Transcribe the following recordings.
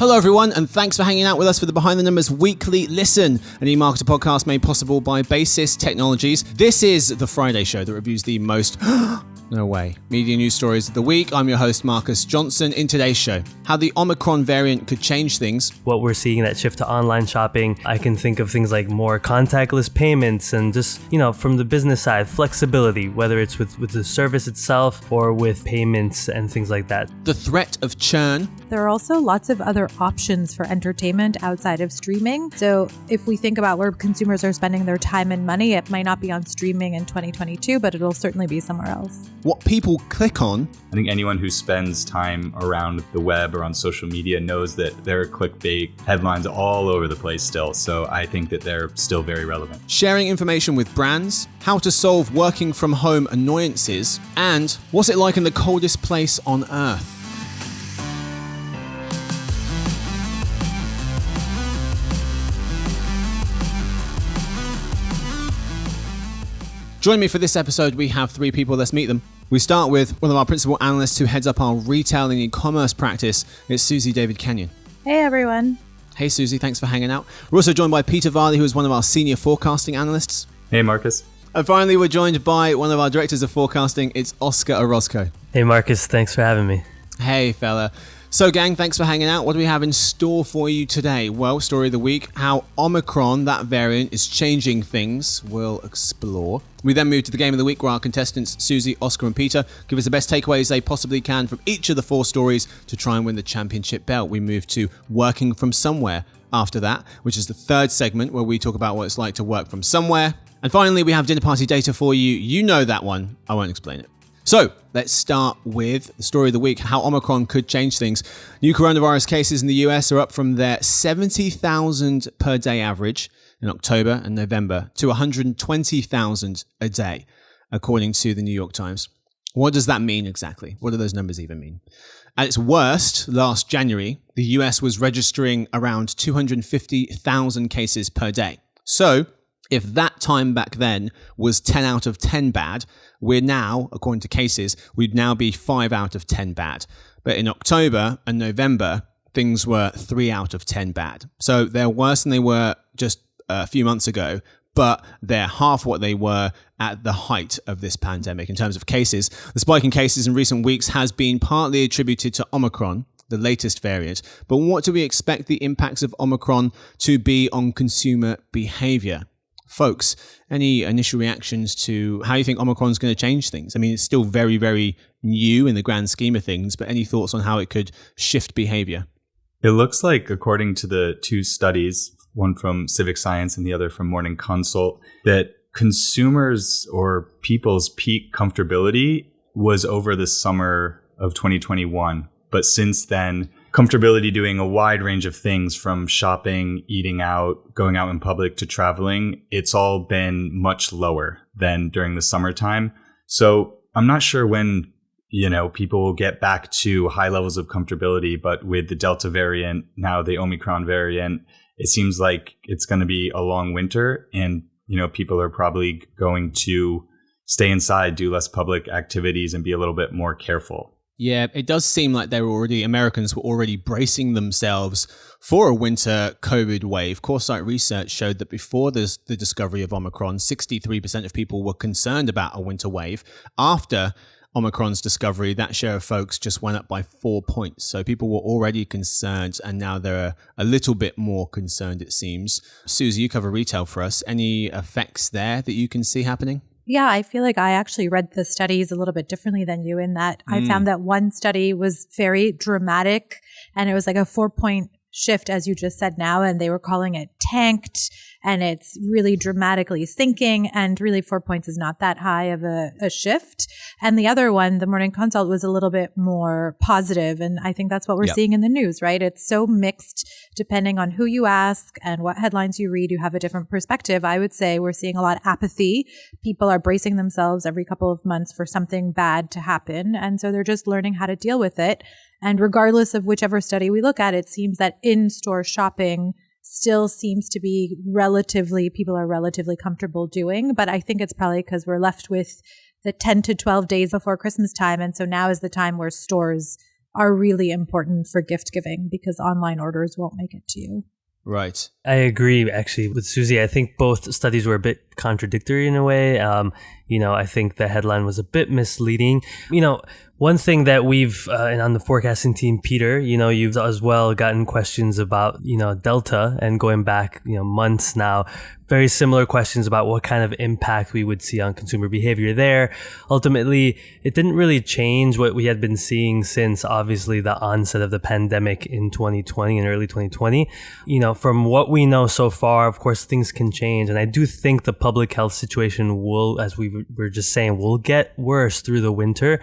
Hello everyone, and thanks for hanging out with us for the Behind the Numbers Weekly Listen, an eMarketer podcast made possible by Basis Technologies. This is the Friday show that reviews the most... No way. Media news stories of the week. I'm your host, Marcus Johnson. In today's show, how the Omicron variant could change things. What we're seeing, that shift to online shopping. I can think of things like more contactless payments and just, from the business side, flexibility, whether it's with the service itself or with payments and things like that. The threat of churn. There are also lots of other options for entertainment outside of streaming. So if we think about where consumers are spending their time and money, it might not be on streaming in 2022, but it'll certainly be somewhere else. What people click on. I think anyone who spends time around the web or on social media knows that there are clickbait headlines all over the place still. So I think that they're still very relevant. Sharing information with brands, how to solve working from home annoyances, and what's it like in the coldest place on earth? Join me for this episode. We have three people. Let's meet them. We start with one of our principal analysts who heads up our retail and e-commerce practice. It's Suzy Davidkhanian. Hey, everyone. Hey, Suzy. Thanks for hanging out. We're also joined by Peter Vahle, who is one of our senior forecasting analysts. Hey, Marcus. And finally, we're joined by one of our directors of forecasting. It's Oscar Orozco. Hey, Marcus. Thanks for having me. Hey, fella. So, gang, thanks for hanging out. What do we have in store for you today? Well, story of the week, how Omicron, that variant, is changing things. We'll explore. We then move to the game of the week where our contestants, Suzy, Oscar and Peter, give us the best takeaways they possibly can from each of the four stories to try and win the championship belt. We move to working from somewhere after that, which is the third segment where we talk about what it's like to work from somewhere. And finally, we have dinner party data for you. You know that one. I won't explain it. So, let's start with the story of the week, how Omicron could change things. New coronavirus cases in the US are up from their 70,000 per day average in October and November to 120,000 a day, according to the New York Times. What does that mean exactly? What do those numbers even mean? At its worst, last January, the US was registering around 250,000 cases per day. So, if that time back then was 10 out of 10 bad, we're now, according to cases, we'd now be 5 out of 10 bad. But in October and November, things were 3 out of 10 bad. So they're worse than they were just a few months ago, but they're half what they were at the height of this pandemic in terms of cases. The spike in cases in recent weeks has been partly attributed to Omicron, the latest variant. But what do we expect the impacts of Omicron to be on consumer behavior? Folks, any initial reactions to how you think Omicron's going to change things? I mean, it's still very, very new in the grand scheme of things, but any thoughts on how it could shift behavior? It looks like, according to the two studies, one from Civic Science and the other from Morning Consult, that consumers or people's peak comfortability was over the summer of 2021. But since then, comfortability doing a wide range of things from shopping, eating out, going out in public to traveling, it's all been much lower than during the summertime. So I'm not sure when, people will get back to high levels of comfortability, but with the Delta variant, now the Omicron variant, it seems like it's going to be a long winter and, people are probably going to stay inside, do less public activities and be a little bit more careful. Yeah, it does seem like Americans were already bracing themselves for a winter COVID wave. Coresight research showed that before the discovery of Omicron, 63% of people were concerned about a winter wave. After Omicron's discovery, that share of folks just went up by 4 points. So people were already concerned, and now they're a little bit more concerned, it seems. Suzy, you cover retail for us. Any effects there that you can see happening? Yeah, I feel like I actually read the studies a little bit differently than you in that I found that one study was very dramatic and it was like a 4-point shift, as you just said now, and they were calling it tanked, and it's really dramatically sinking, and really 4 points is not that high of a shift. And the other one, the Morning Consult, was a little bit more positive, and I think that's what we're seeing in the news, right? It's so mixed depending on who you ask and what headlines you read. You have a different perspective. I would say we're seeing a lot of apathy. People are bracing themselves every couple of months for something bad to happen, and so they're just learning how to deal with it. And regardless of whichever study we look at, it seems that in-store shopping still seems to be people are relatively comfortable doing. But I think it's probably because we're left with the 10 to 12 days before Christmas time. And so now is the time where stores are really important for gift giving because online orders won't make it to you. Right. I agree, actually, with Suzy. I think both studies were a bit contradictory in a way. I think the headline was a bit misleading. One thing that we've, and on the forecasting team, Peter, you've as well gotten questions about, Delta and going back, months now. Very similar questions about what kind of impact we would see on consumer behavior there. Ultimately, it didn't really change what we had been seeing since obviously the onset of the pandemic in 2020 and early 2020. From what we know so far, of course, things can change. And I do think the public health situation will, as we were just saying, will get worse through the winter.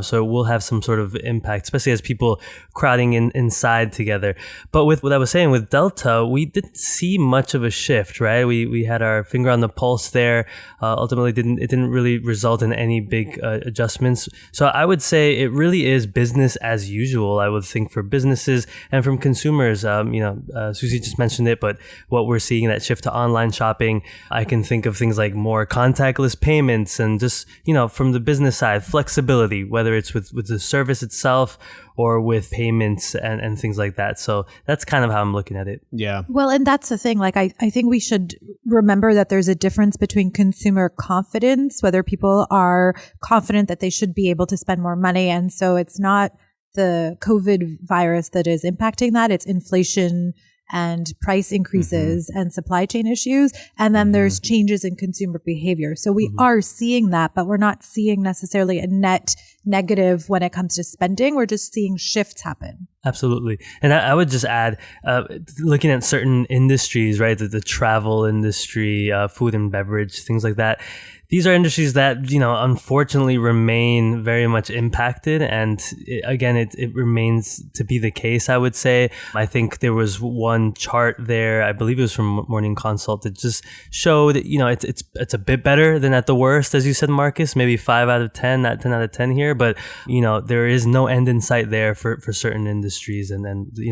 So it will have some sort of impact, especially as people crowding inside together. But with what I was saying with Delta, we didn't see much of a shift, right? We had our finger on the pulse there. Ultimately, it didn't really result in any big adjustments. So I would say it really is business as usual, I would think, for businesses and from consumers. Suzy just mentioned it, but what we're seeing, that shift to online shopping, I can think of things like more contactless payments and just, from the business side, flexibility, whether it's with the service itself or with payments and things like that. So that's kind of how I'm looking at it. Yeah. Well, and that's the thing. Like, I think we should remember that there's a difference between consumer confidence, whether people are confident that they should be able to spend more money. And so it's not the COVID virus that is impacting that. It's inflation and price increases and supply chain issues. And then there's changes in consumer behavior. So we are seeing that, but we're not seeing necessarily a net negative when it comes to spending. We're just seeing shifts happen. Absolutely. And I would just add, looking at certain industries, right, the travel industry, food and beverage, things like that. These are industries that, unfortunately remain very much impacted. And it remains to be the case, I would say. I think there was one chart there, I believe it was from Morning Consult, that just showed, it's a bit better than at the worst, as you said, Marcus, maybe 5 out of 10, not 10 out of 10 here. But, there is no end in sight there for certain industries and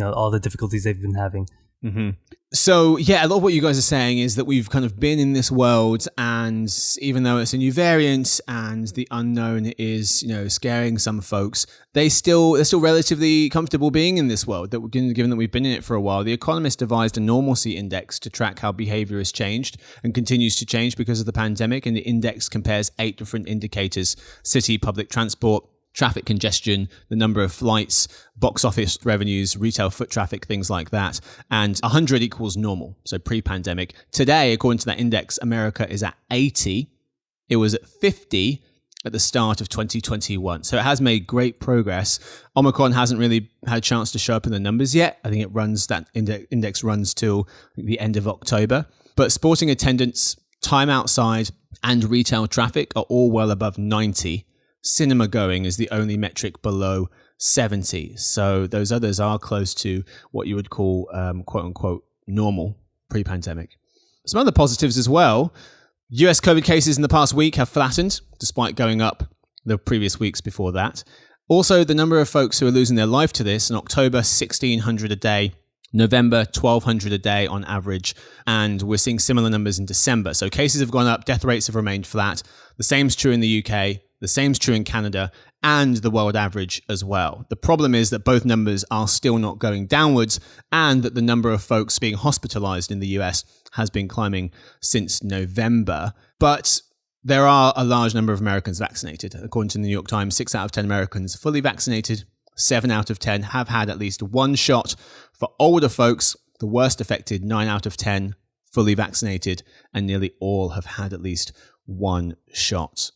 all the difficulties they've been having. Mm-hmm. So, yeah, a lot of what you guys are saying is that we've kind of been in this world, and even though it's a new variant and the unknown is, scaring some folks, they're still relatively comfortable being in this world, that given that we've been in it for a while. The Economist devised a normalcy index to track how behavior has changed and continues to change because of the pandemic, and the index compares 8 different indicators: city public transport, traffic congestion, the number of flights, box office revenues, retail foot traffic, things like that. And 100 equals normal, so pre-pandemic. Today, according to that index, America is at 80. It was at 50 at the start of 2021. So it has made great progress. Omicron hasn't really had a chance to show up in the numbers yet. I think that index runs till the end of October. But sporting attendance, time outside, and retail traffic are all well above 90. Cinema going is the only metric below 70. So those others are close to what you would call, quote unquote, normal pre-pandemic. Some other positives as well. US COVID cases in the past week have flattened, despite going up the previous weeks before that. Also, the number of folks who are losing their life to this: in October, 1,600 a day. November, 1,200 a day on average. And we're seeing similar numbers in December. So cases have gone up, death rates have remained flat. The same's true in the UK. The same's true in Canada and the world average as well. The problem is that both numbers are still not going downwards, and that the number of folks being hospitalized in the US has been climbing since November. But there are a large number of Americans vaccinated. According to the New York Times, 6 out of 10 Americans fully vaccinated. 7 out of 10 have had at least one shot. For older folks, the worst affected, 9 out of 10 fully vaccinated, and nearly all have had at least one shot.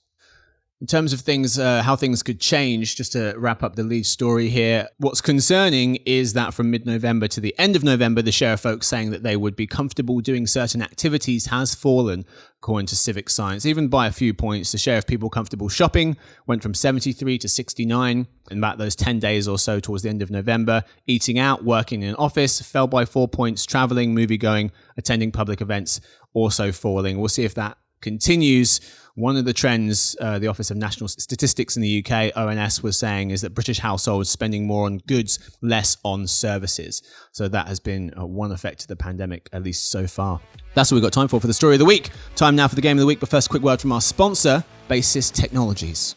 In terms of things, how things could change, just to wrap up the lead story here, what's concerning is that from mid-November to the end of November, the share of folks saying that they would be comfortable doing certain activities has fallen, according to Civic Science, even by a few points. The share of people comfortable shopping went from 73 to 69 in about those 10 days or so towards the end of November. Eating out, working in an office fell by 4 points. Traveling, movie-going, attending public events also falling. We'll see if that continues. One of the trends the Office of National Statistics in the UK, ONS, was saying is that British households spending more on goods, less on services. So that has been one effect of the pandemic, at least so far. That's what we've got time for the story of the week. Time now for the game of the week, but first, a quick word from our sponsor, Basis Technologies.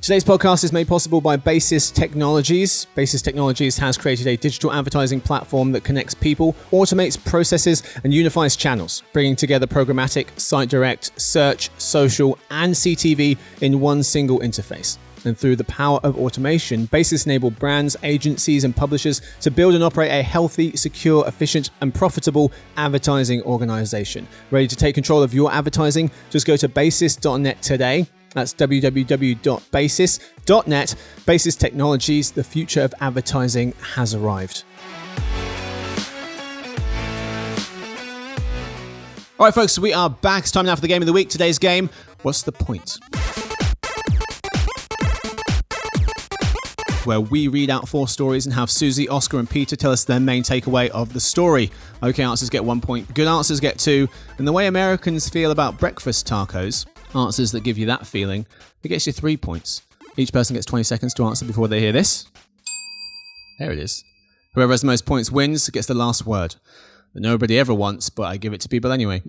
Today's podcast is made possible by Basis Technologies. Basis Technologies has created a digital advertising platform that connects people, automates processes, and unifies channels, bringing together programmatic, site direct, search, social, and CTV in one single interface. And through the power of automation, Basis enabled brands, agencies, and publishers to build and operate a healthy, secure, efficient, and profitable advertising organization. Ready to take control of your advertising? Just go to basis.net today. That's www.basis.net. Basis Technologies, the future of advertising has arrived. All right, folks, we are back. It's time now for the game of the week. Today's game, what's the point? Where we read out 4 stories and have Suzy, Oscar, and Peter tell us their main takeaway of the story. Okay answers get 1 point, good answers get 2, and the way Americans feel about breakfast tacos, answers that give you that feeling, it gets you 3 points. Each person gets 20 seconds to answer before they hear this. There it is. Whoever has the most points wins, gets the last word. That nobody ever wants, but I give it to people anyway.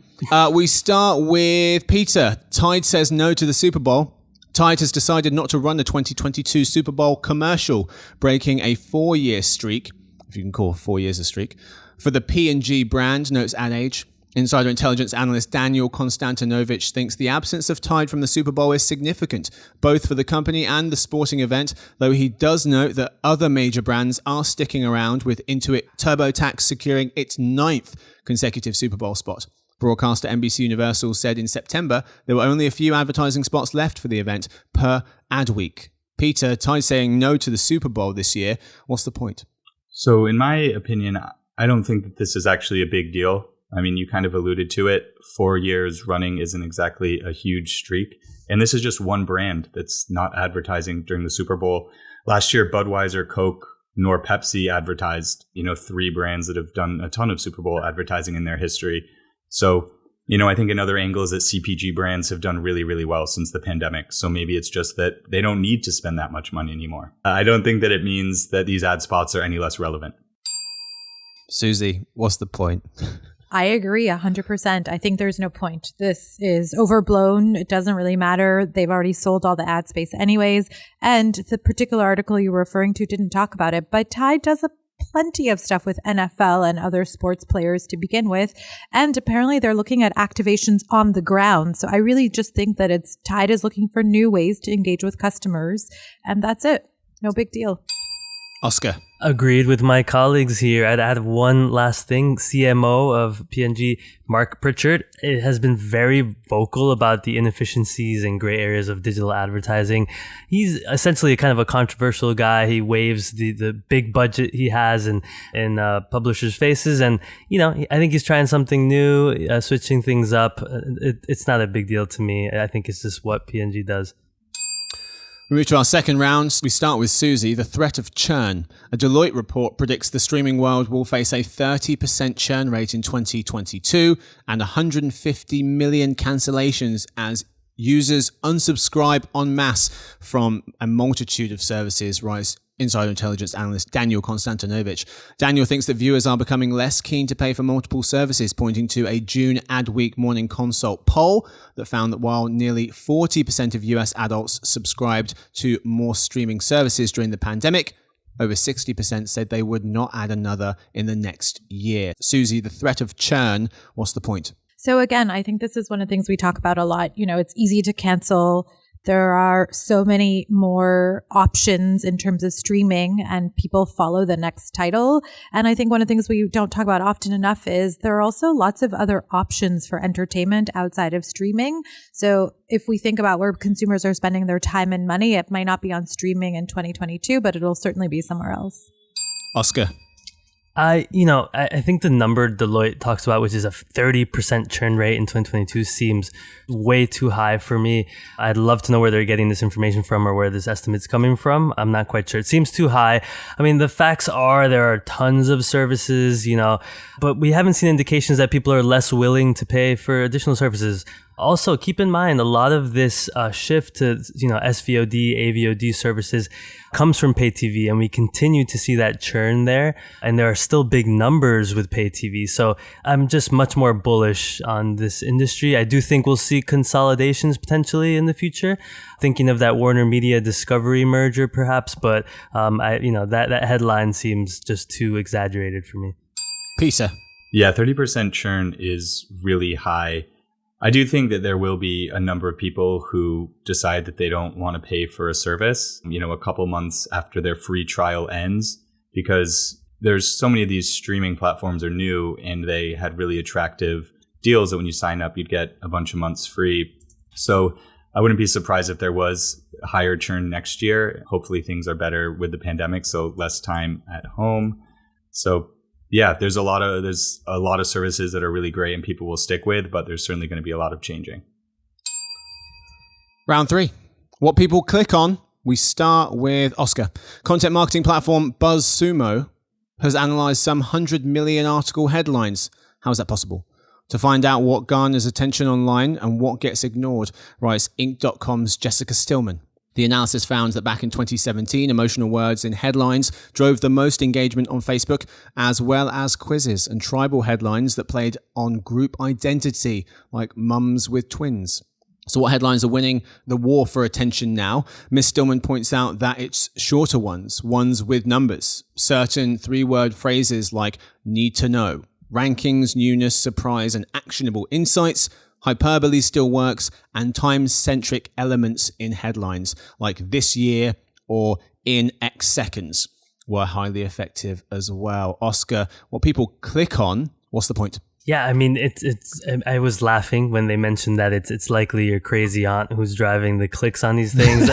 We start with Peter. Tide says no to the Super Bowl. Tide has decided not to run the 2022 Super Bowl commercial, breaking a 4-year streak, if you can call 4 years a streak, for the P&G brand, notes Ad Age. Insider Intelligence analyst Daniel Konstantinovich thinks the absence of Tide from the Super Bowl is significant, both for the company and the sporting event, though he does note that other major brands are sticking around, with Intuit TurboTax securing its 9th consecutive Super Bowl spot. Broadcaster NBC Universal said in September there were only a few advertising spots left for the event per ad week. Peter, Tide saying no to the Super Bowl this year. What's the point? So in my opinion, I don't think that this is actually a big deal. I mean, you kind of alluded to it. 4 years running isn't exactly a huge streak. And this is just one brand that's not advertising during the Super Bowl. Last year, Budweiser, Coke, nor Pepsi advertised, 3 brands that have done a ton of Super Bowl advertising in their history. So, I think another angle is that CPG brands have done really, really well since the pandemic. So maybe it's just that they don't need to spend that much money anymore. I don't think that it means that these ad spots are any less relevant. Suzy, what's the point? I agree 100%. I think there's no point. This is overblown. It doesn't really matter. They've already sold all the ad space anyways. And the particular article you were referring to didn't talk about it, but Tide does plenty of stuff with NFL and other sports players to begin with. And apparently they're looking at activations on the ground. So I really just think that Tide is looking for new ways to engage with customers. And that's it. No big deal. Oscar. Agreed with my colleagues here. I'd add one last thing. CMO of P&G, Mark Pritchard, has been very vocal about the inefficiencies and gray areas of digital advertising. He's essentially a kind of a controversial guy. He waves the big budget he has in publishers' faces. And, I think he's trying something new, switching things up. It's not a big deal to me. I think it's just what P&G does. We move to our second round. We start with Suzy, the threat of churn. A Deloitte report predicts the streaming world will face a 30% churn rate in 2022 and 150 million cancellations as users unsubscribe en masse from a multitude of services, writes Insider Intelligence analyst Daniel Konstantinovich. Daniel thinks that viewers are becoming less keen to pay for multiple services, pointing to a June Adweek Morning Consult poll that found that while nearly 40% of US adults subscribed to more streaming services during the pandemic, over 60% said they would not add another in the next year. Suzy, the threat of churn, what's the point? So again, I think this is one of the things we talk about a lot. It's easy to cancel. There are so many more options in terms of streaming, and people follow the next title. And I think one of the things we don't talk about often enough is there are also lots of other options for entertainment outside of streaming. So if we think about where consumers are spending their time and money, it might not be on streaming in 2022, but it'll certainly be somewhere else. Oscar. I think the number Deloitte talks about, which is a 30% churn rate in 2022, seems way too high for me. I'd love to know where they're getting this information from or where this estimate's coming from. I'm not quite sure. It seems too high. I mean, the facts are there are tons of services, but we haven't seen indications that people are less willing to pay for additional services. Also, keep in mind, a lot of this shift to SVOD, AVOD services comes from pay TV, and we continue to see that churn there. And there are still big numbers with pay TV. So I'm just much more bullish on this industry. I do think we'll see consolidations potentially in the future. Thinking of that Warner Media Discovery merger, perhaps, but that headline seems just too exaggerated for me. Peter. Yeah, 30% churn is really high. I do think that there will be a number of people who decide that they don't want to pay for a service, a couple months after their free trial ends, because there's so many of these streaming platforms are new and they had really attractive deals that when you sign up, you'd get a bunch of months free. So I wouldn't be surprised if there was higher churn next year. Hopefully things are better with the pandemic, so less time at home. So yeah, there's a lot of services that are really great and people will stick with, but there's certainly going to be a lot of changing. Round 3. What people click on. We start with Oscar. Content marketing platform BuzzSumo has analyzed some 100 million article headlines. How is that possible? To find out what garners attention online and what gets ignored, writes Inc.com's Jessica Stillman. The analysis found that back in 2017, emotional words in headlines drove the most engagement on Facebook, as well as quizzes and tribal headlines that played on group identity, like mums with twins. So what headlines are winning the war for attention now? Ms. Stillman points out that it's shorter ones with numbers, certain 3-word phrases like need to know, rankings, newness, surprise, and actionable insights. Hyperbole still works, and time-centric elements in headlines like this year or in X seconds were highly effective as well. Oscar, what people click on, what's the point? Yeah, I mean, I was laughing when they mentioned that it's likely your crazy aunt who's driving the clicks on these things.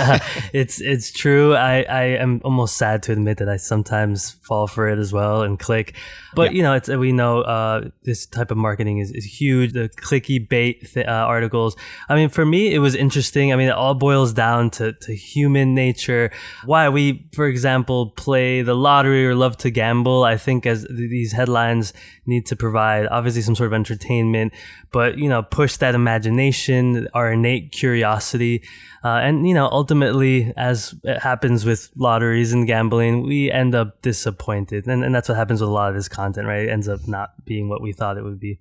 It's true. I am almost sad to admit that I sometimes fall for it as well and click. But, we know this type of marketing is huge. The clicky bait articles. I mean, for me, it was interesting. I mean, it all boils down to human nature. Why we, for example, play the lottery or love to gamble. I think as these headlines need to provide, obviously, some sort of entertainment, but, push that imagination, our innate curiosity. And, ultimately, as it happens with lotteries and gambling, we end up disappointed. And that's what happens with a lot of this content, right? It ends up not being what we thought it would be.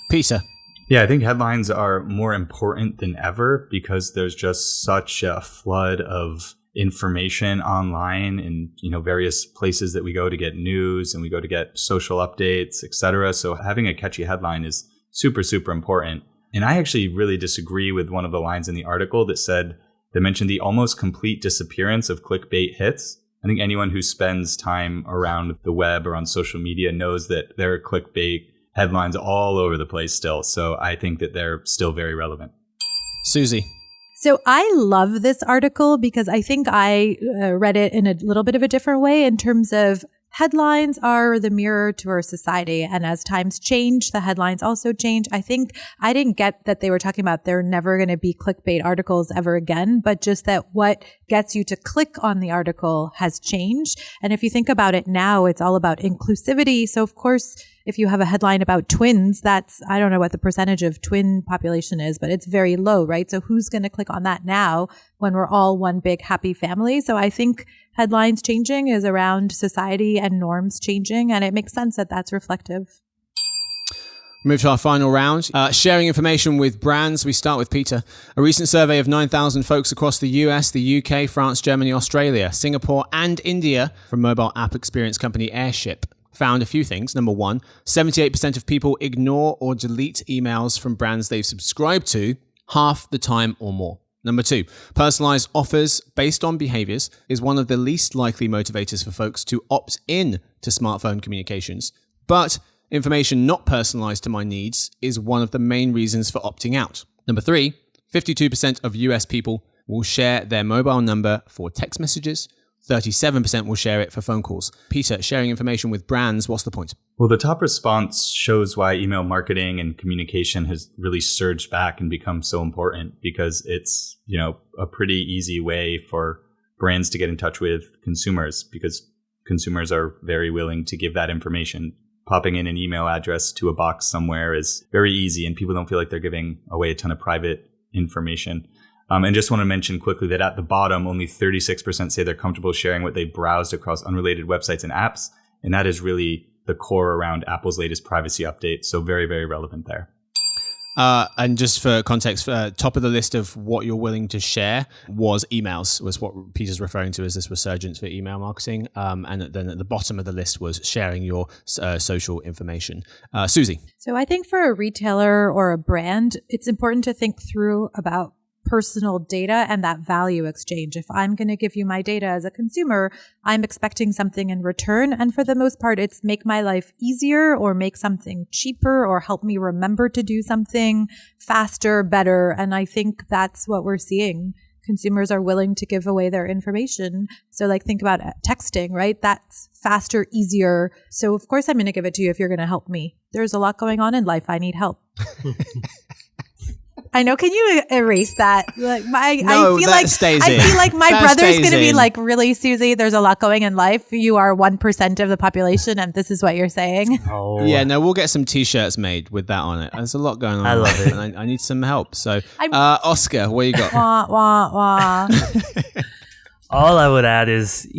Peter. Yeah, I think headlines are more important than ever because there's just such a flood of information online and, various places that we go to get news and we go to get social updates, etc. So having a catchy headline is super, super important. And I actually really disagree with one of the lines in the article that mentioned the almost complete disappearance of clickbait hits. I think anyone who spends time around the web or on social media knows that there are clickbait headlines all over the place still. So I think that they're still very relevant. Suzy. So I love this article because I think I read it in a little bit of a different way in terms of headlines are the mirror to our society. And as times change, the headlines also change. I think I didn't get that they were talking about they're never going to be clickbait articles ever again, but just that what gets you to click on the article has changed. And if you think about it now, it's all about inclusivity. So of course, if you have a headline about twins, I don't know what the percentage of twin population is, but it's very low, right? So who's going to click on that now when we're all one big happy family? So I think headlines changing is around society and norms changing, and it makes sense that that's reflective. Move to our final round. Sharing information with brands. We start with Peter. A recent survey of 9,000 folks across the US, the UK, France, Germany, Australia, Singapore, and India from mobile app experience company Airship found a few things. Number 1, 78% of people ignore or delete emails from brands they've subscribed to half the time or more. Number 2, personalized offers based on behaviors is one of the least likely motivators for folks to opt in to smartphone communications. But information not personalized to my needs is one of the main reasons for opting out. Number 3, 52% of US people will share their mobile number for text messages. 37% will share it for phone calls. Peter, sharing information with brands, what's the point? Well, the top response shows why email marketing and communication has really surged back and become so important because it's, a pretty easy way for brands to get in touch with consumers because consumers are very willing to give that information popping in an email address to a box somewhere is very easy, and people don't feel like they're giving away a ton of private information. And just want to mention quickly that at the bottom, only 36% say they're comfortable sharing what they've browsed across unrelated websites and apps. And that is really the core around Apple's latest privacy update. So very, very relevant there. And just for context, top of the list of what you're willing to share was emails, was what Peter's referring to as this resurgence for email marketing. And then at the bottom of the list was sharing your social information. Suzy. So I think for a retailer or a brand, it's important to think through about personal data and that value exchange. If I'm going to give you my data as a consumer, I'm expecting something in return. And for the most part, it's make my life easier or make something cheaper or help me remember to do something faster, better. And I think that's what we're seeing. Consumers are willing to give away their information. So like think about texting, right? That's faster, easier. So of course I'm going to give it to you if you're going to help me. There's a lot going on in life. I need help. I know. Can you erase that? Like I feel like my brother's going to be like, really, Suzy, there's a lot going in life. You are 1% of the population and this is what you're saying. Oh. Yeah, no, we'll get some t-shirts made with that on it. There's a lot going on. I love it. And I need some help. So, Oscar, what you got? Wah, wah, wah. All I would add is,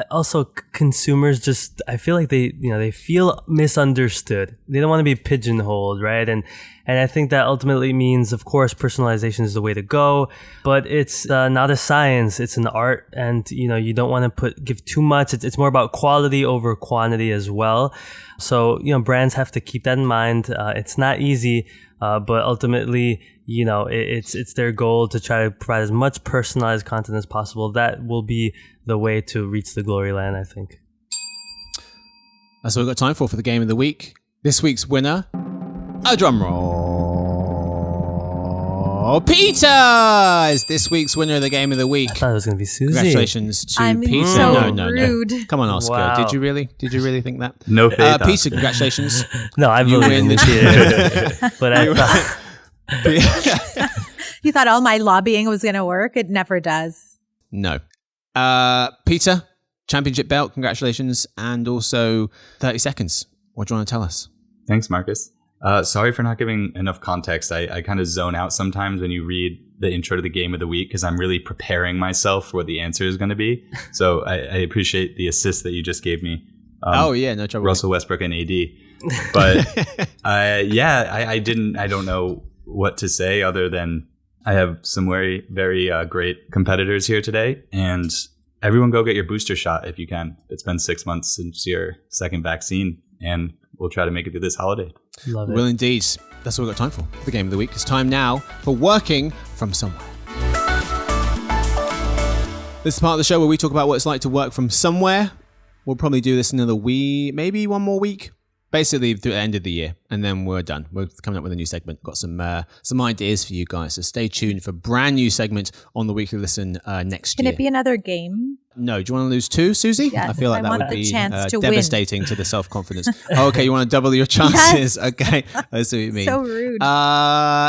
also consumers just, I feel like they feel misunderstood. They don't want to be pigeonholed, right? And I think that ultimately means, of course, personalization is the way to go, but it's not a science, it's an art. And, you don't want to give too much. It's more about quality over quantity as well. So, brands have to keep that in mind. It's not easy, but ultimately, it's their goal to try to provide as much personalized content as possible. That will be the way to reach the glory land, I think. That's all we've got time for the game of the week. This week's winner, a drum roll. Peter is this week's winner of the game of the week. I thought it was going to be Suzy. Congratulations to Peter. So no. rude. Come on, Oscar. Wow. Did you really think that? No faith, Peter, congratulations. No, I You believe win in the it. But I thought... You thought all my lobbying was going to work? It never does. No. Peter, championship belt, congratulations. And also 30 seconds. What do you want to tell us? Thanks, Marcus. Sorry for not giving enough context. I kind of zone out sometimes when you read the intro to the game of the week because I'm really preparing myself for what the answer is going to be. So I appreciate the assist that you just gave me. No trouble. Russell Westbrook and AD. But I don't know what to say other than I have some very, very great competitors here today. And everyone go get your booster shot if you can. It's been 6 months since your second vaccine, and we'll try to make it through this holiday. Love it. Well, indeed. That's all we've got time for the game of the week. It's time now for Working From Somewhere. This is part of the show where we talk about what it's like to work from somewhere. We'll probably do this another week, maybe one more week. Basically through the end of the year, and then we're done. We're coming up with a new segment. Got some ideas for you guys, so stay tuned for a brand new segment on the Weekly Listen next year. Can it be another game? No. Do you want to lose two, Suzy? Yes, I feel like that would be devastating to the self-confidence. Okay, you want to double your chances? Yes. Okay, I see what you mean. So rude.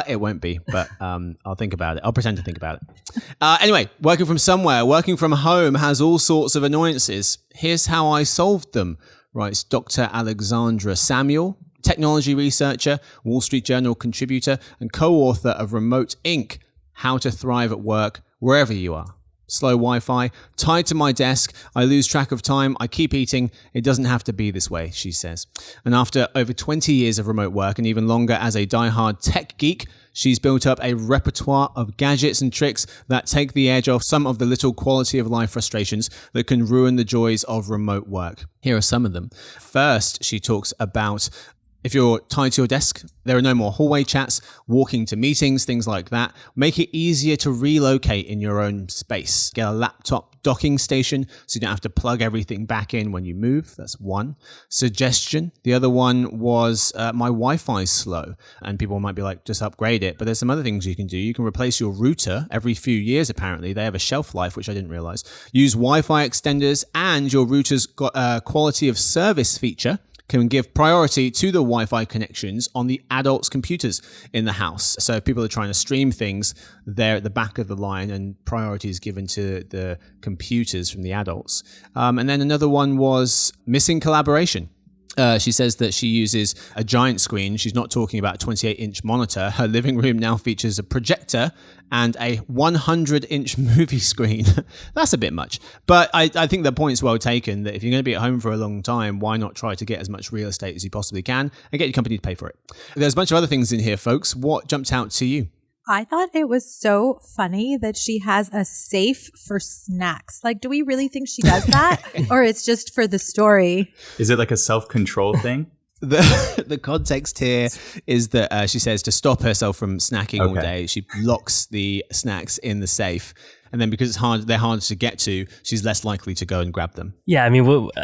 It won't be, but I'll think about it. I'll pretend to think about it. Anyway, working from somewhere, working from home has all sorts of annoyances. Here's how I solved them. Writes Dr. Alexandra Samuel, technology researcher, Wall Street Journal contributor, and co-author of Remote Inc., How to Thrive at Work Wherever You Are. Slow Wi-Fi, tied to my desk, I lose track of time, I keep eating, it doesn't have to be this way, she says. And after over 20 years of remote work and even longer as a diehard tech geek, she's built up a repertoire of gadgets and tricks that take the edge off some of the little quality of life frustrations that can ruin the joys of remote work. Here are some of them. First, she talks about if you're tied to your desk, there are no more hallway chats, walking to meetings, things like that. Make it easier to relocate in your own space. Get a laptop docking station so you don't have to plug everything back in when you move. That's one suggestion. The other one was my Wi-Fi is slow. And people might be like, just upgrade it. But there's some other things you can do. You can replace your router every few years, apparently. They have a shelf life, which I didn't realize. Use Wi-Fi extenders, and your router's got a quality of service feature can give priority to the Wi-Fi connections on the adults' computers in the house. So if people are trying to stream things, they're at the back of the line and priority is given to the computers from the adults. And then another one was missing collaboration. She says that she uses a giant screen. She's not talking about a 28-inch monitor. Her living room now features a projector and a 100-inch movie screen. That's a bit much. But I think the point's well taken that if you're going to be at home for a long time, why not try to get as much real estate as you possibly can and get your company to pay for it? There's a bunch of other things in here, folks. What jumped out to you? I thought it was so funny that she has a safe for snacks. Like, do we really think she does that? Or it's just for the story? Is it like a self-control thing? The context here is that she says to stop herself from snacking all day, she locks the snacks in the safe. And then because they're hard to get to, she's less likely to go and grab them. Yeah, I mean, what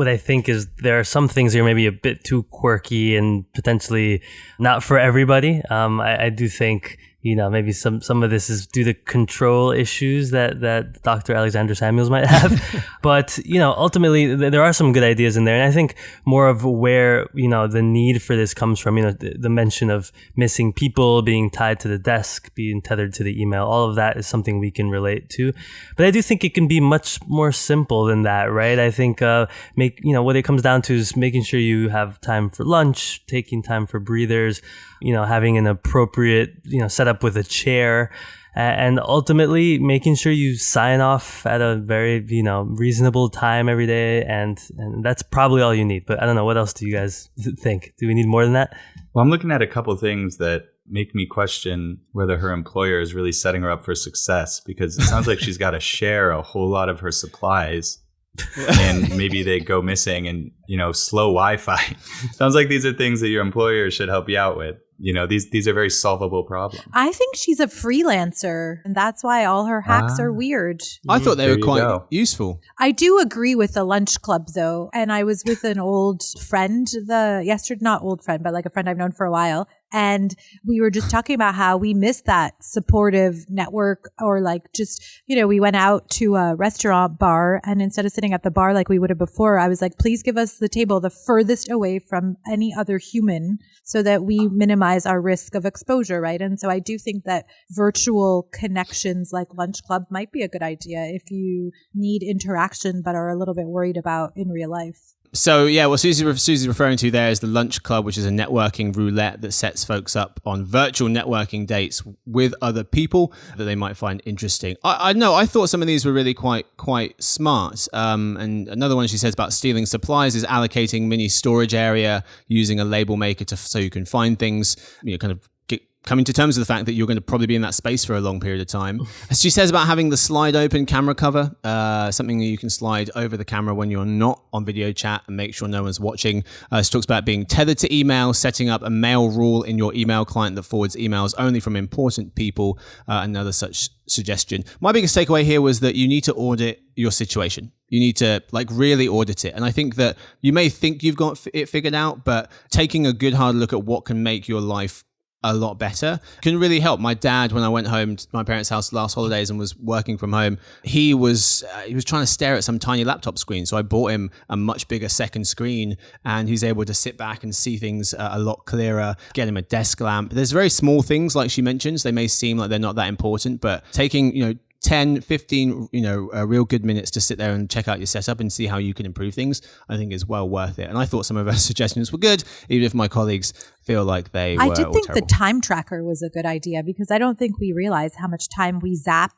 I think is there are some things that are maybe a bit too quirky and potentially not for everybody. I do think, maybe some of this is due to control issues that Dr. Alexander Samuels might have. But, ultimately, there are some good ideas in there. And I think more of where, the need for this comes from, the mention of missing people, being tied to the desk, being tethered to the email, all of that is something we can relate to. But I do think it can be much more simple than that, right? I think, what it comes down to is making sure you have time for lunch, taking time for breathers, having an appropriate, setup with a chair, and ultimately making sure you sign off at a very, reasonable time every day. And that's probably all you need. But I don't know. What else do you guys think? Do we need more than that? Well, I'm looking at a couple of things that make me question whether her employer is really setting her up for success, because it sounds like she's got to share a whole lot of her supplies. And maybe they go missing and, slow Wi-Fi. Sounds like these are things that your employer should help you out with. These are very solvable problems. I think she's a freelancer, and that's why all her hacks are weird. I thought they were quite useful. I do agree with the lunch club, though. And I was with an old friend, not old friend, but like a friend I've known for a while. And we were just talking about how we miss that supportive network, or like just, we went out to a restaurant bar, and instead of sitting at the bar like we would have before, I was like, please give us the table the furthest away from any other human so that we minimize our risk of exposure, right? And so I do think that virtual connections like Lunch Club might be a good idea if you need interaction but are a little bit worried about in real life. So, yeah, what Suzy's referring to there is the Lunch Club, which is a networking roulette that sets folks up on virtual networking dates with other people that they might find interesting. I know, I thought some of these were really quite smart. And another one she says about stealing supplies is allocating mini storage area using a label maker so you can find things, kind of coming to terms with the fact that you're going to probably be in that space for a long period of time. She says about having the slide open camera cover, something that you can slide over the camera when you're not on video chat and make sure no one's watching. She talks about being tethered to email, setting up a mail rule in your email client that forwards emails only from important people, another such suggestion. My biggest takeaway here was that you need to audit your situation. You need to really audit it. And I think that you may think you've got it figured out, but taking a good hard look at what can make your life a lot better can really help. My dad, when I went home to my parents' house last holidays and was working from home, he was trying to stare at some tiny laptop screen. So I bought him a much bigger second screen, and he's able to sit back and see things a lot clearer. Get him a desk lamp. There's very small things like she mentions. They may seem like they're not that important, but taking 10, 15, real good minutes to sit there and check out your setup and see how you can improve things, I think is well worth it. And I thought some of her suggestions were good, even if my colleagues feel like they were I did think terrible. The time tracker was a good idea, because I don't think we realize how much time we zap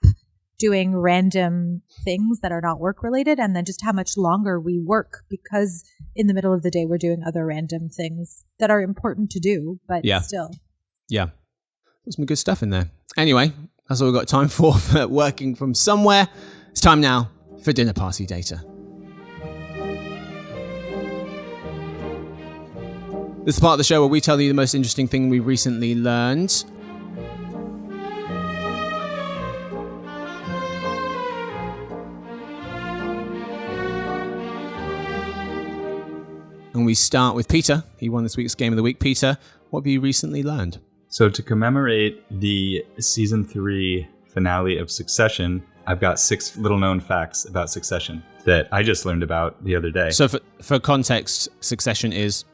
doing random things that are not work related, and then just how much longer we work because in the middle of the day we're doing other random things that are important to do, but still. Yeah. There's some good stuff in there. Anyway, that's all we've got time for working from somewhere. It's time now for dinner party data. This is the part of the show where we tell you the most interesting thing we recently learned. And we start with Peter. He won this week's Game of the Week. Peter, what have you recently learned? So to commemorate the season 3 finale of Succession, I've got 6 little-known facts about Succession that I just learned about the other day. So for context, Succession is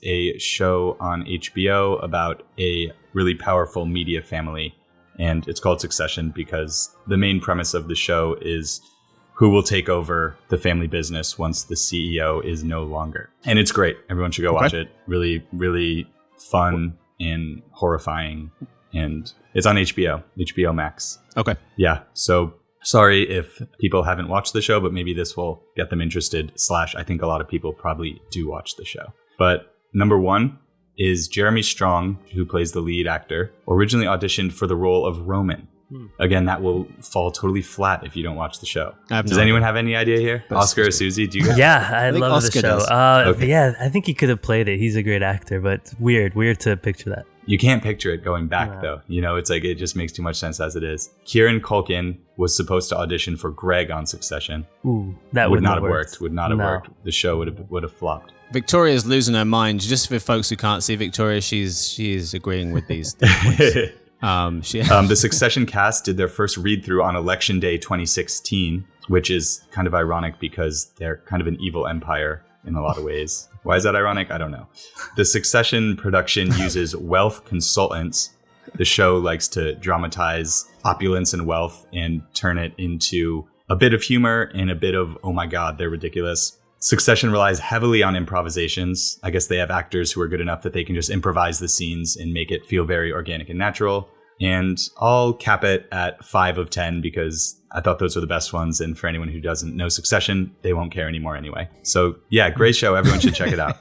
a show on HBO about a really powerful media family, and it's called Succession because the main premise of the show is who will take over the family business once the CEO is no longer. And it's great. Everyone should go watch it. Really, really fun and horrifying. And it's on HBO Max. Okay. Yeah. So sorry if people haven't watched the show, but maybe this will get them interested. / I think a lot of people probably do watch the show. But number 1 is Jeremy Strong, who plays the lead actor, originally auditioned for the role of Roman. Again, that will fall totally flat if you don't watch the show. Does anyone have any idea here? Oscar or Suzy, do you guys? Yeah, I love Oscar the show. does. Yeah, I think he could have played it. He's a great actor, but weird to picture that. You can't picture it going back, though. You know, it's like it just makes too much sense as it is. Kieran Culkin was supposed to audition for Greg on Succession. Ooh, that would not have worked. Would not have No. worked. The show would have flopped. Victoria's losing her mind. Just for folks who can't see Victoria, she is agreeing with these points. The Succession cast did their first read-through on Election Day 2016, which is kind of ironic because they're kind of an evil empire in a lot of ways. Why is that ironic? I don't know. The Succession production uses wealth consultants. The show likes to dramatize opulence and wealth and turn it into a bit of humor and a bit of, oh my God, they're ridiculous. Succession relies heavily on improvisations. I guess they have actors who are good enough that they can just improvise the scenes and make it feel very organic and natural. And I'll cap it at 5 of 10 because I thought those were the best ones. And for anyone who doesn't know Succession, they won't care anymore anyway. So yeah, great show. Everyone should check it out.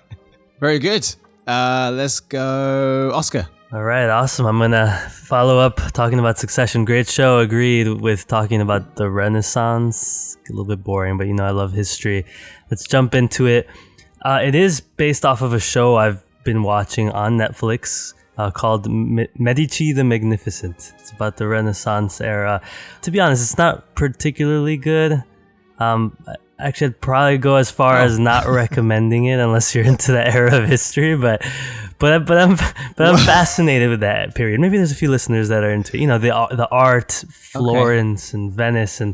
Very good. Let's go, Oscar. All right, awesome. I'm going to follow up talking about Succession. Great show. Agreed with talking about the Renaissance. A little bit boring, but I love history. Let's jump into it. It is based off of a show I've been watching on Netflix called Medici the Magnificent. It's about the Renaissance era. To be honest, it's not particularly good. Actually, I'd probably go as far as not recommending it unless you're into that era of history. But I'm fascinated with that period. Maybe there's a few listeners that are into the art, Florence and Venice and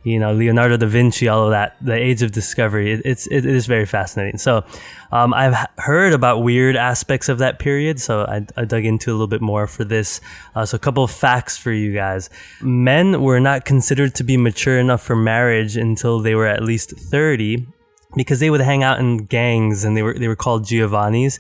Leonardo da Vinci, all of that, the age of discovery. It is very fascinating. So I've heard about weird aspects of that period, so I dug into a little bit more for this. So a couple of facts for you guys. Men were not considered to be mature enough for marriage until they were at least 30, because they would hang out in gangs, and they were called Giovannis.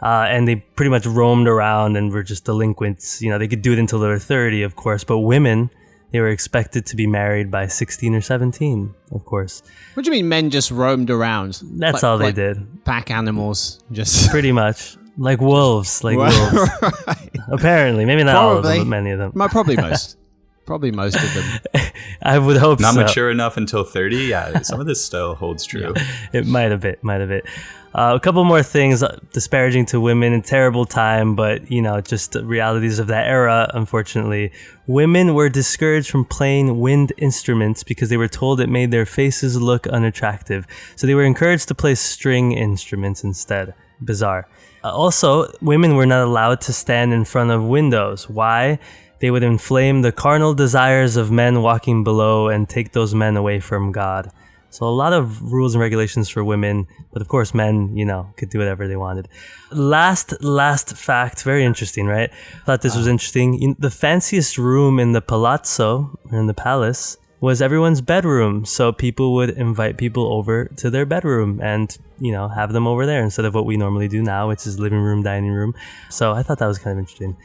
And they pretty much roamed around and were just delinquents. They could do it until they were 30, of course, but women, they were expected to be married by 16 or 17, of course. What do you mean men just roamed around? That's all they did. Pack animals, just... Pretty much. Like wolves. Wolves. Right. Apparently. Maybe not all of them, but many of them. Probably most. Probably most of them. I would hope Not so. mature enough until 30? Yeah, some of this still holds true. Yeah, it might have been. A couple more things disparaging to women, a terrible time, but just the realities of that era. Unfortunately, women were discouraged from playing wind instruments because they were told it made their faces look unattractive. So they were encouraged to play string instruments instead. Bizarre. Also, women were not allowed to stand in front of windows. Why? They would inflame the carnal desires of men walking below and take those men away from God. So a lot of rules and regulations for women, but of course men, could do whatever they wanted. Last fact, very interesting, right? Thought this was interesting. The fanciest room in the palazzo, or in the palace, was everyone's bedroom. So people would invite people over to their bedroom and, have them over there instead of what we normally do now, which is living room, dining room. So I thought that was kind of interesting.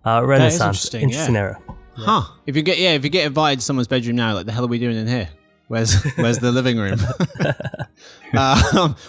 Renaissance, interesting era. Yeah. Huh. If you get invited to someone's bedroom now, like, the hell are we doing in here? Where's the living room?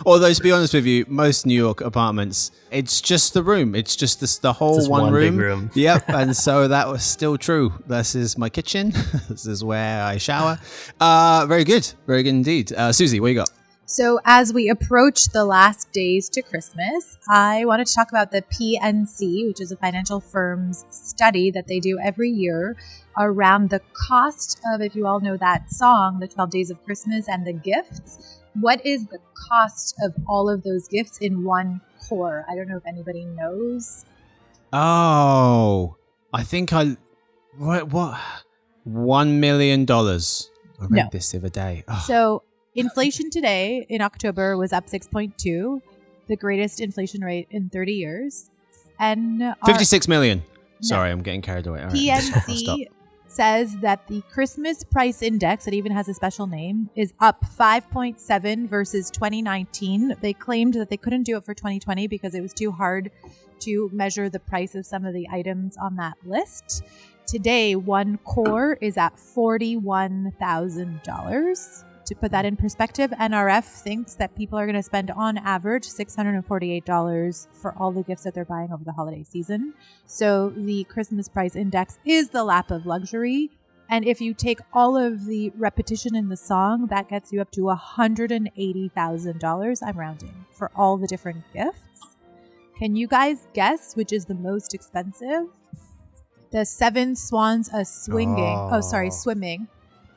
Although, to be honest with you, most New York apartments, it's just the room. It's just the whole just one room. Big room. Yep. And so that was still true. This is my kitchen. This is where I shower. Very good. Very good indeed. Suzy, what you got? So as we approach the last days to Christmas, I wanted to talk about the PNC, which is a financial firm's study that they do every year around the cost of, if you all know that song, the 12 Days of Christmas and the gifts. What is the cost of all of those gifts in one core? I don't know if anybody knows. Oh, I think what? $1 million. I read this the other day. Oh. So inflation today in October was up 6.2, the greatest inflation rate in 30 years. And 56 million. Sorry, I'm getting carried away. All right. PNC says that the Christmas price index, it even has a special name, is up 5.7 versus 2019. They claimed that they couldn't do it for 2020 because it was too hard to measure the price of some of the items on that list. Today, one core is at $41,000. To put that in perspective, NRF thinks that people are going to spend on average $648 for all the gifts that they're buying over the holiday season. So the Christmas price index is the lap of luxury. And if you take all of the repetition in the song, that gets you up to $180,000. I'm rounding for all the different gifts. Can you guys guess which is the most expensive? The Seven Swans Swimming.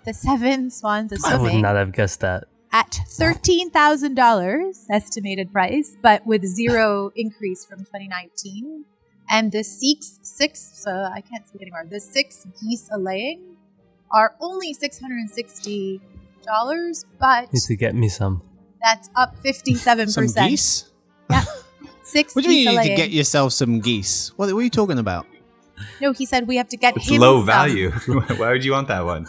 The Seven Swans of Swimming. I would not have guessed that. At $13,000 estimated price, but with zero increase from 2019. And the six I can't speak anymore. The 6 geese a laying are only $660, but Need to get me some. that's up 57%. Some geese? Yeah. 6 What do you geese mean a you need to laying. get yourself some geese? What are you talking about? No, he said we have to get It's him low some. value. Why would you want that one?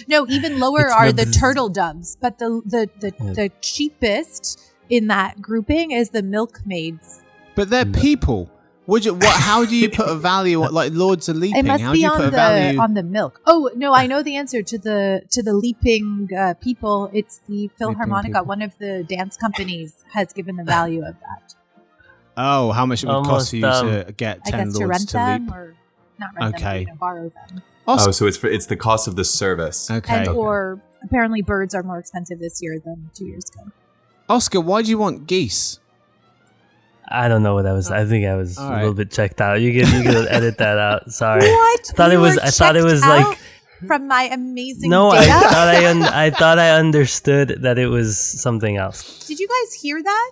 No, even lower It's are the the turtle doves, but the cheapest in that grouping is the milkmaids. But they're people. How do you put a value on, like lords are leaping? It must How do be you put a on value? the milk. Oh no, I know the answer to the leaping people. It's the Philharmonica. people. One of the dance companies has given the value of that. Oh, how much it would cost Almost, for you to get I 10 guess to lords rent to them leap? or not rent Okay. them, but borrow them. Oscar, Oh, so it's the cost of the service. okay. And or apparently birds are more expensive this year than 2 years ago. Oscar, why do you want geese? I don't know what I was. I think I was All a right. little bit checked out. You could edit that out. Sorry. What? I thought it You was. were I thought it checked was out like. from my amazing No, data. I thought I understood that it was something else. Did you guys hear that?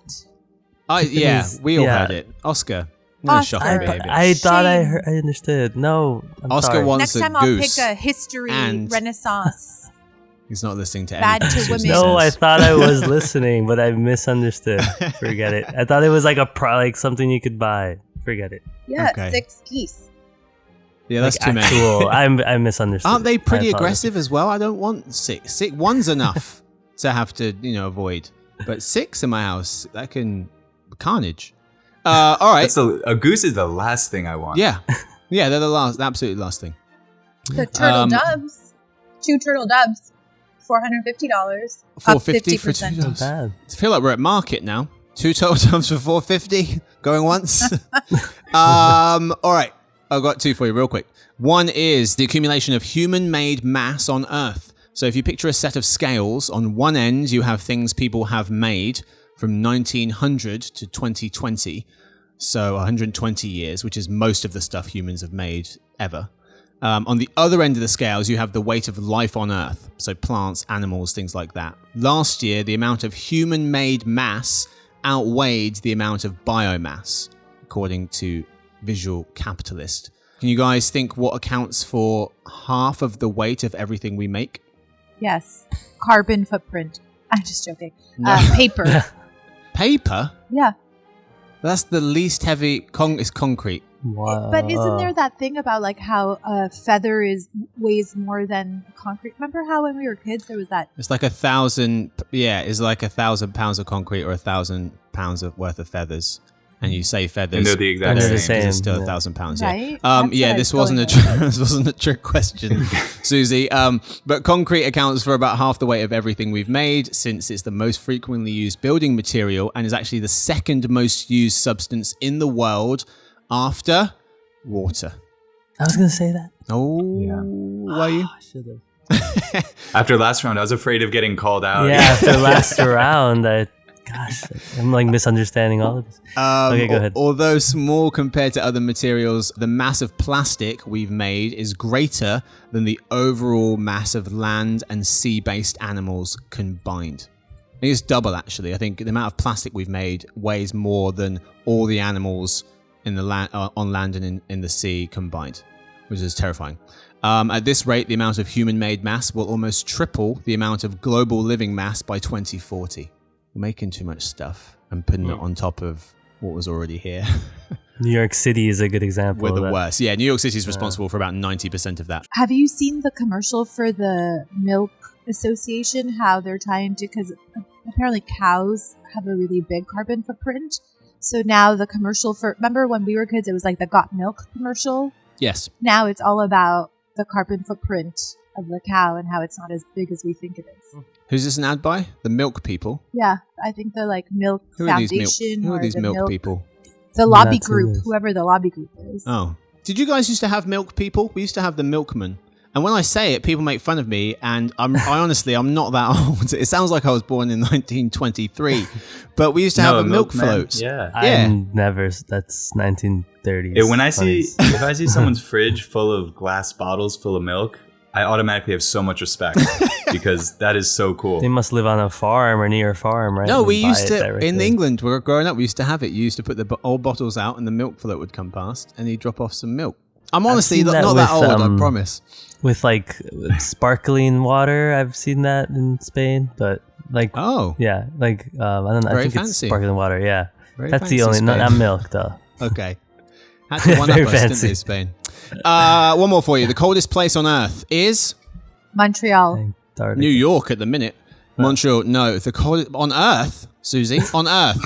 Yeah, we all yeah. heard it. Oscar, no Oscar. shocking behavior. I thought I Shame. heard. I understood. No, I'm Oscar sorry. wants Next time a I'll goose. pick a history and- renaissance. He's not listening to Bad anything to Suzy women. No, I says. thought I was listening, but I misunderstood. Forget it. I thought it was like like something you could buy. Forget it. Yeah, Okay. 6 geese. Yeah, that's Like too many. actual. I misunderstood. Aren't they I pretty apologize. aggressive as well? I don't want 6. One's enough to have to, avoid. But 6 in my house, that can carnage. All right. A goose is the last thing I want. Yeah, they're the absolute last thing. The turtle Um, doves. 2 turtle doves. $450. Up $450 for 2 50%. Not doves. bad. I feel like we're at market now. 2 turtle doves for $450 going once. All right, I've got 2 for you real quick. One is the accumulation of human-made mass on Earth. So if you picture a set of scales, on one end you have things people have made from 1900 to 2020. So 120 years, which is most of the stuff humans have made ever. On the other end of the scales, you have the weight of life on Earth. So plants, animals, things like that. Last year, the amount of human-made mass outweighed the amount of biomass, according to Visual Capitalist. Can you guys think what accounts for half of the weight of everything we make? Yes. Carbon footprint. I'm just joking. No. Paper. Paper? Yeah. That's the least heavy. It's concrete. Wow. But isn't there that thing about like how a feather weighs more than concrete? Remember how when we were kids there was that? It's like 1,000. Yeah, it's like 1,000 pounds of concrete or 1,000 pounds worth of feathers. And you say feathers. And they're the exact They're the same. same. It's still Yeah. 1,000 pounds. Right? Yeah. That's Yeah. what This I was wasn't going this wasn't a trick question, Suzy. But concrete accounts for about half the weight of everything we've made, since it's the most frequently used building material and is actually the second most used substance in the world after water. I was gonna say that. Oh, Yeah. were you? I should have. After last round, I was afraid of getting called out. Yeah, after last round, I'm like misunderstanding all of this. Okay, go ahead. Although small compared to other materials, the mass of plastic we've made is greater than the overall mass of land and sea-based animals combined. I think it's double, actually. I think the amount of plastic we've made weighs more than all the animals in the on land and in the sea combined, which is terrifying. At this rate, the amount of human-made mass will almost triple the amount of global living mass by 2040. We're making too much stuff and putting it on top of what was already here. New York City is a good example. We're of the that. worst. Yeah, New York City is responsible for about 90% of that. Have you seen the commercial for the Milk Association? How they're trying to, because apparently cows have a really big carbon footprint. So now the commercial for, remember when we were kids, it was like the Got Milk commercial? Yes. Now it's all about the carbon footprint of the cow and how it's not as big as we think it is. Who's this an ad by? The milk people. Yeah, I think the like Milk Who are these Foundation. Who are or these the milk people? The lobby That's who it group, is. whoever the lobby group is. Oh. Did you guys used to have milk people? We used to have the milkman. And when I say it, people make fun of me, and I honestly, I'm not that old. It sounds like I was born in 1923, but we used to have a milk milkman. float. Yeah. Yeah. I'm never. That's 1930s. Yeah, when I see 20s. if I see someone's fridge full of glass bottles full of milk, I automatically have so much respect because that is so cool. They must live on a farm or near a farm, right? No, And we buy used it to, directly. in England, we were growing up, we used to have it. You used to put the old bottles out and the milk float would come past and he'd drop off some milk. I'm honestly seen not that that with, old, I promise. With like sparkling water. I've seen that in Spain, but like, Oh, yeah, like, I don't know. I Very think fancy. it's sparkling water. Yeah. very That's the fancy only, not Spain. milk though. Okay. Had to one up Very us, didn't fancy. they, Spain? One more for you. The coldest place on earth is Montreal. Antarctica. New York at the minute. Montreal, no. The coldest on earth, Suzy, on earth.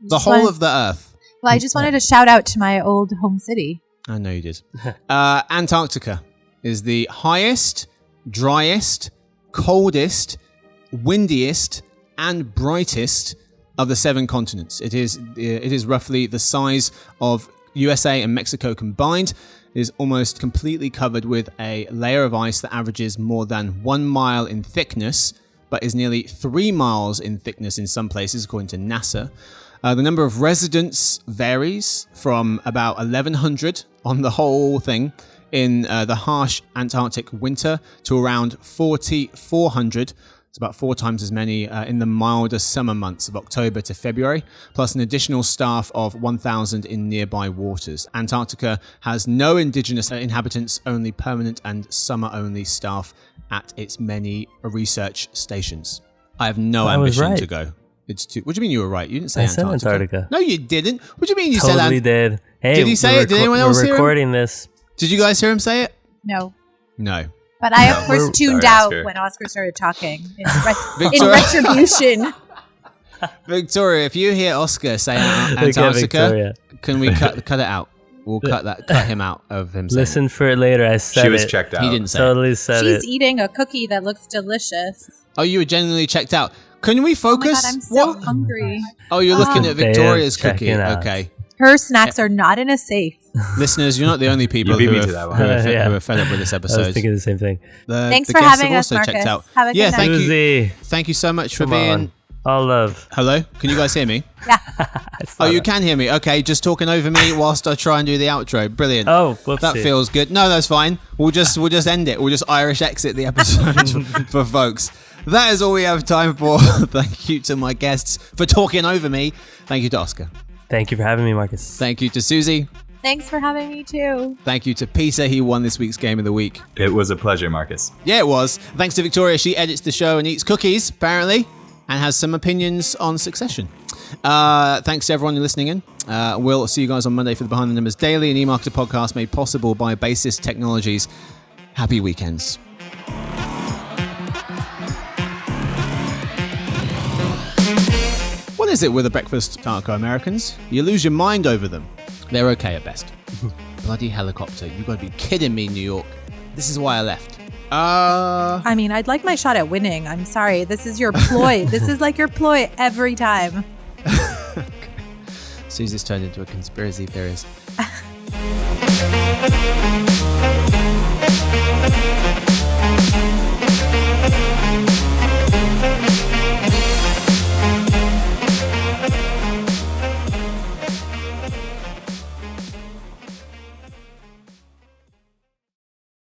The whole of the earth. Well, I just wanted to shout out to my old home city. I know you did. Antarctica is the highest, driest, coldest, windiest, and brightest of the 7 continents. It is roughly the size of USA and Mexico combined. It is almost completely covered with a layer of ice that averages more than 1 mile in thickness, but is nearly 3 miles in thickness in some places, according to NASA. The number of residents varies from about 1,100 on the whole thing in the harsh Antarctic winter to around 4,400. It's about 4 times as many in the milder summer months of October to February, plus an additional staff of 1,000 in nearby waters. Antarctica has no indigenous inhabitants, only permanent and summer-only staff at its many research stations. I have no I was ambition right. to go. It's too. What do you mean you were right? You didn't say I said Antarctica. Antarctica. No, you didn't. What do you mean you Totally said did. Hey, Did he say it? Did anyone else hear We're him? recording this. Did you guys hear him say it? No. No. But I, of course, tuned Sorry, out Oscar. when Oscar started talking in Victoria. retribution. Victoria, if you hear Oscar say Okay, Antarctica, Victoria. can we cut it out? We'll cut him out of him saying Listen for it later. I said She was it. checked out. He didn't say it. Totally said She's it. eating a cookie that looks delicious. Oh, you were genuinely checked out. Can we Oh my focus? God, I'm so hungry. Oh, you're looking at They are Victoria's cookie. checking out. Okay. Her snacks are not in a safe. Listeners, you're not the only people You beat who me are, to that one. who are fed, Yeah. who are fed up with this I was episode. thinking the same thing. Thanks The for guests having have us, also checked Marcus. out. Have a good Yeah, night. thank you. Suzy, Thank you so much for come being. on. All love. Hello? Can you guys hear me? Yeah. Oh, you can hear me. Okay, just talking over me whilst I try and do the outro. Brilliant. Oh, whoopsie. That feels good. No, that's fine. We'll just end it. We'll just Irish exit the episode for folks. That is all we have time for. Thank you to my guests for talking over me. Thank you to Oscar. Thank you for having me, Marcus. Thank you to Suzy. Thanks for having me, too. Thank you to Peter. He won this week's Game of the Week. It was a pleasure, Marcus. Yeah, it was. Thanks to Victoria. She edits the show and eats cookies, apparently, and has some opinions on Succession. Thanks to everyone listening in. We'll see you guys on Monday for the Behind the Numbers Daily, an eMarketer podcast made possible by Basis Technologies. Happy weekends. What is it with the breakfast taco Americans? You lose your mind over them. They're okay at best. Bloody helicopter. You gotta be kidding me, New York. This is why I left. I mean, I'd like my shot at winning. I'm sorry. This is your ploy. This is like your ploy every time. Suzy's turned into a conspiracy theorist.